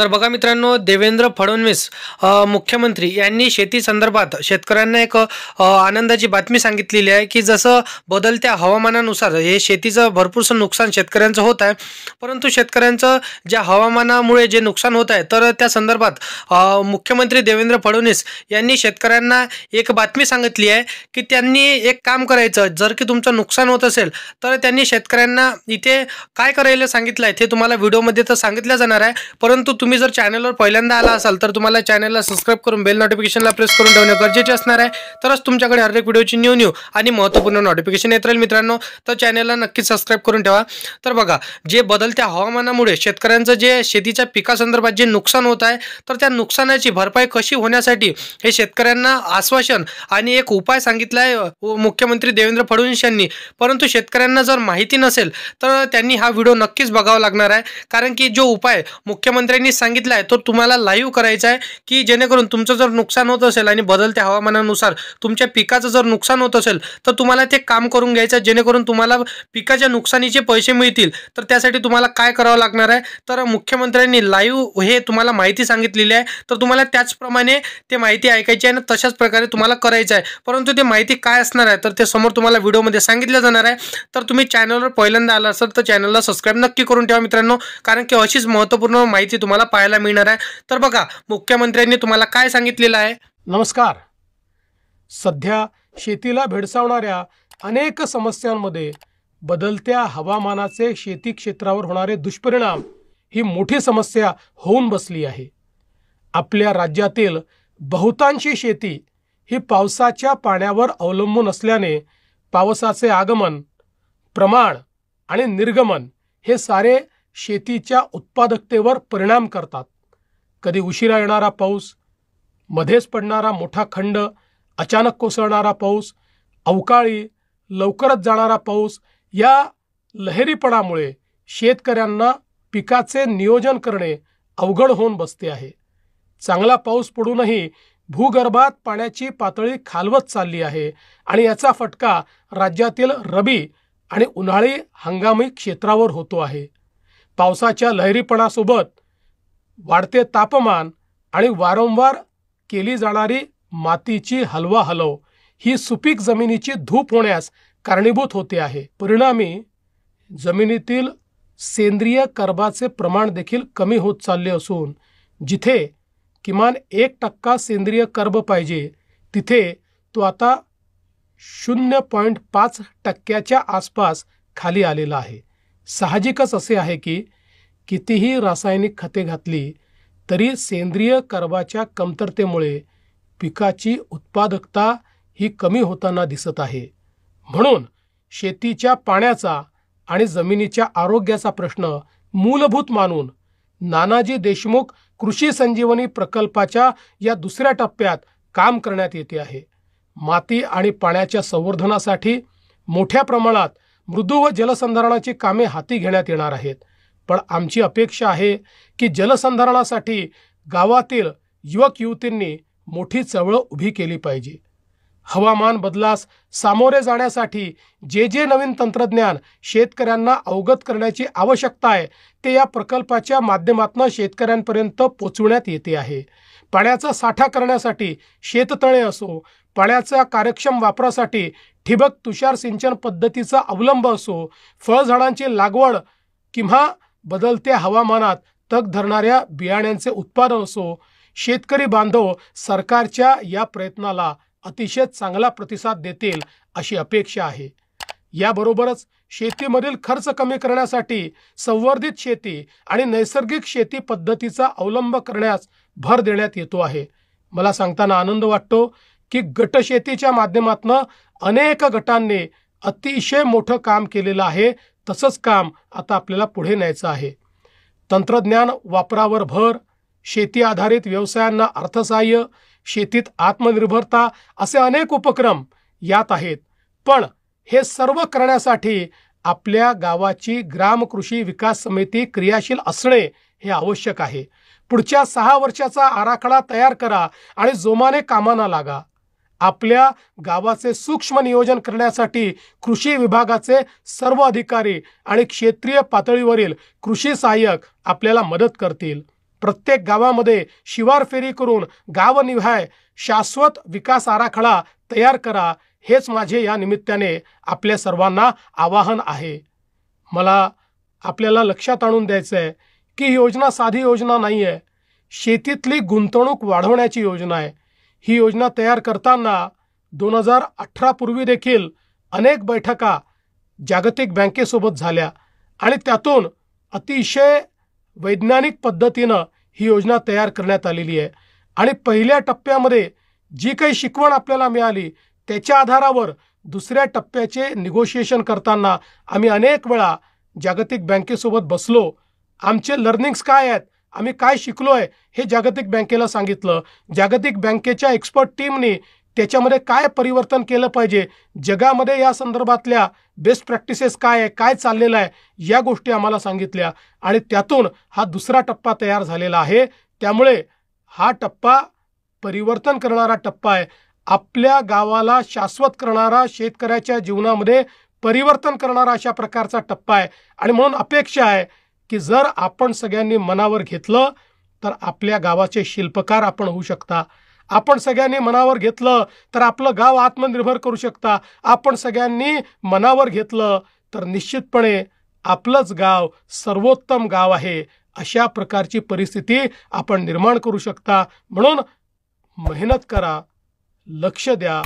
तर बघा मित्रांनो, देवेंद्र फडणवीस मुख्यमंत्री यांनी शेती संदर्भात शेतकऱ्यांना एक आनंदाची बातमी सांगितलेली आहे की जसं बदलत्या हवामानानुसार हे शेतीचं भरपूरसं नुकसान शेतकऱ्यांचं होत आहे, परंतु शेतकऱ्यांचं ज्या हवामानामुळे जे नुकसान होत आहे तर त्या संदर्भात मुख्यमंत्री देवेंद्र फडणवीस यांनी शेतकऱ्यांना एक बातमी सांगितली आहे की त्यांनी एक काम करायचं, जर की तुमचं नुकसान होत असेल तर त्यांनी शेतकऱ्यांना इथे काय करायला सांगितलं आहे ते तुम्हाला व्हिडिओमध्ये तर सांगितलं जाणार आहे, परंतु तुम्ही जर चॅनलवर पहिल्यांदा आला असाल तर तुम्हाला चॅनलला सबस्क्राइब करून बेल नोटिफिकेशनला प्रेस करून ठेवणे गरजेचे असणार आहे, तरच तुमच्याकडे हर एक व्हिडिओची न्यू आणि महत्त्वपूर्ण नोटिफिकेशन येत राहील मित्रांनो. तर चॅनलला नक्कीच सबस्क्राइब करून ठेवा. तर बघा, जे बदलत्या हवामानामुळे शेतकऱ्यांचं जे शेतीच्या पिकासंदर्भात जे नुकसान होत आहे तर त्या नुकसानाची भरपाई कशी होण्यासाठी हे शेतकऱ्यांना आश्वासन आणि एक उपाय सांगितला आहे मुख्यमंत्री देवेंद्र फडणवीस यांनी. परंतु शेतकऱ्यांना जर माहिती नसेल तर त्यांनी हा व्हिडिओ नक्कीच बघावा लागणार आहे, कारण की जो उपाय मुख्यमंत्र्यांनी सांगितला आहे तो तुम्हाला लाईव्ह करायचा आहे की जेणेकरून तुमचं जर नुकसान होत असेल आणि बदलत्या हवामानानुसार तुमच्या पिकाचं जर नुकसान होत असेल तर तुम्हाला ते काम करून घ्यायचं आहे, जेणेकरून तुम्हाला पिकाच्या नुकसानीचे पैसे मिळतील. तर त्यासाठी तुम्हाला काय करावं लागणार आहे, तर मुख्यमंत्र्यांनी लाईव्ह हे तुम्हाला माहिती सांगितलेली आहे, तर तुम्हाला त्याचप्रमाणे ते माहिती ऐकायची आहे आणि तशाच प्रकारे तुम्हाला करायचं आहे. परंतु ते माहिती काय असणार आहे तर ते समोर तुम्हाला व्हिडिओमध्ये सांगितलं जाणार आहे. तर तुम्ही चॅनलवर पहिल्यांदा आला असाल तर चॅनलला सबस्क्राइब नक्की करून ठेवा मित्रांनो, कारण की अशीच महत्त्वपूर्ण माहिती तुम्हाला पाहायला मिळणार आहे. तर बघा, मुख्यमंत्र्यांनी तुम्हाला काय सांगितलेलं आहे. नमस्कार. सध्या शेतीला भेडसावणाऱ्या अनेक समस्यांमध्ये बदलत्या हवामानाचे शेती क्षेत्रावर होणारे दुष्परिणाम ही मोठी समस्या होऊन बसली आहे. आपल्या राज्यातील बहुतांशी शेती ही पावसाच्या पाण्यावर अवलंबून असल्याने पावसाचे आगमन, प्रमाण आणि निर्गमन हे सारे शेतीच्या उत्पादकतेवर परिणाम करतात. कधी उशिरा येणारा पाऊस, मध्येच पडणारा मोठा खंड, अचानक कोसळणारा पाऊस, अवकाळी लवकरच जाणारा पाऊस या लहरीपणामुळे शेतकऱ्यांना पिकाचे नियोजन करणे अवघड होऊन बसते आहे. चांगला पाऊस पडूनही भूगर्भात पाण्याची पातळी खालवत चालली आहे आणि याचा फटका राज्यातील रबी आणि उन्हाळी हंगामी क्षेत्रावर होतो आहे. पावसाच्या लहरीपणासोबत वाढते तापमान आणि वारंवार केली जाणारी मातीची हलवाहलव ही सुपीक जमिनीची धूप होण्यास कारणीभूत होते आहे. परिणामी जमिनीतील सेंद्रिय कर्बाचे प्रमाण देखील कमी होत चालले असून जिथे किमान 1% सेंद्रिय कर्ब पाहिजे तिथे तो आता 0.5% आसपास खाली आलेला आहे. साहजिकच असे आहे की कितीही रासायनिक खते घातली तरी सेंद्रिय कर्बाच्या कमतरतेमुळे पिकाची उत्पादकता ही कमी होताना दिसत आहे. म्हणून शेतीच्या पाण्याचा आणि जमिनीच्या आरोग्याचा प्रश्न मूलभूत मानून नानाजी देशमुख कृषी संजीवनी प्रकल्पाच्या या दुसऱ्या टप्प्यात काम करण्यात येते आहे. माती आणि पाण्याच्या संवर्धनासाठी मोठ्या प्रमाणात मृदू व जलसंधारणाची कामे हाती घेण्यात येणार आहेत. पण आमची अपेक्षा आहे की जलसंधारणासाठी गावातील युवक युवतींनी मोठी चळवळ उभी केली पाहिजे. हवामान बदलास सामोरे जाण्यासाठी जे नवीन तंत्रज्ञान शेतकऱ्यांना अवगत करण्याची आवश्यकता आहे ते या प्रकल्पाच्या माध्यमातून शेतकऱ्यांपर्यंत पोहोचवण्यात येते आहे. पाण्याचा साठा करण्यासाठी शेततळे असो, पाण्याच्या कार्यक्षम वापरासाठी ठिबक तुषार सिंचन पद्धतीचा अवलंब असो, फळझाडांची लागवड किंवा बदलत्या हवामानात तग धरणाऱ्या बियाण्यांचे उत्पादन असो, शेतकरी बांधव सरकारच्या या प्रयत्नाला अतिशय चांगला प्रतिसाद देतील अशी अपेक्षा आहे. याबरोबरच शेतीमधील खर्च कमी करण्यासाठी संवर्धित शेती आणि नैसर्गिक शेती पद्धतीचा अवलंब करण्यास भर देण्यात येतो आहे. मला सांगताना आनंद वाटतो की गटशेतीच्या माध्यमातून अनेक गटांनी अतिशय मोठं काम केलेलं आहे. तसंच काम आता आपल्याला पुढे न्यायचं आहे. तंत्रज्ञान वापरावर भर, शेती आधारित व्यवसायांना अर्थसहाय्य, शेतीत आत्मनिर्भरता असे अनेक उपक्रम यात आहेत. पण हे सर्व करण्यासाठी आपल्या गावाची ग्राम कृषी विकास समिती क्रियाशील असणे हे आवश्यक आहे. पुढच्या 6 वर्षाचा आराखडा तयार करा आणि जोमाने कामाला लागा. आपल्या गावाचे सूक्ष्म नियोजन करण्यासाठी कृषी विभागाचे सर्व अधिकारी आणि क्षेत्रीय पातळीवरील कृषी सहाय्यक आपल्याला मदत करतील. प्रत्येक गावामध्ये शिवार फेरी करून गावनिहाय शाश्वत विकास आराखडा तयार करा, हेच माझे या निमित्ताने आपल्या सर्वांना आवाहन आहे. मला आपल्याला लक्षात आणून द्यायचं आहे की ही योजना साधी योजना नाही आहे. शेतीतली गुंतवणूक वाढवण्याची योजना आहे. ही योजना तयार करताना 2018 पूर्वी देखील अनेक बैठका जागतिक बँकेसोबत झाल्या आणि त्यातून अतिशय वैज्ञानिक पद्धतीनं ही योजना तयार करण्यात आलेली आहे. आणि पहिल्या टप्प्यामध्ये जी काही शिकवण आपल्याला मिळाली त्याच्या आधारावर दुसऱ्या टप्प्याचे निगोशिएशन करताना आम्ही अनेक वेळा जागतिक बँकेसोबत बसलो. आमचे लर्निंग्स काय आहेत, आम्ही काय शिकलो आहे हे जागतिक बँकेला सांगितलं. जागतिक बँकेच्या एक्सपर्ट टीमने त्याच्यामध्ये काय परिवर्तन केलं पाहिजे, जगामध्ये या संदर्भातल्या बेस्ट प्रॅक्टिसेस काय आहे, काय चाललेलं आहे, या गोष्टी आम्हाला सांगितल्या आणि त्यातून हा दुसरा टप्पा तयार झालेला आहे. त्यामुळे हा टप्पा परिवर्तन करणारा टप्पा आहे. आपल्या गावाला शाश्वत करणारा, शेतकऱ्याच्या जीवनामध्ये परिवर्तन करणारा अशा प्रकारचा टप्पा आहे. आणि म्हणून अपेक्षा आहे की जर आपण सगळ्यांनी मनावर घेतलं तर आपल्या गावाचे शिल्पकार आपण होऊ शकता. आपण सगळ्यांनी मनावर घेतलं तर आपलं गाव आत्मनिर्भर करू शकता. आपण सगळ्यांनी मनावर घेतलं तर निश्चितपणे आपलंच गाव सर्वोत्तम गाव आहे अशा प्रकारची परिस्थिती आपण निर्माण करू शकता. म्हणून मेहनत करा, लक्ष द्या,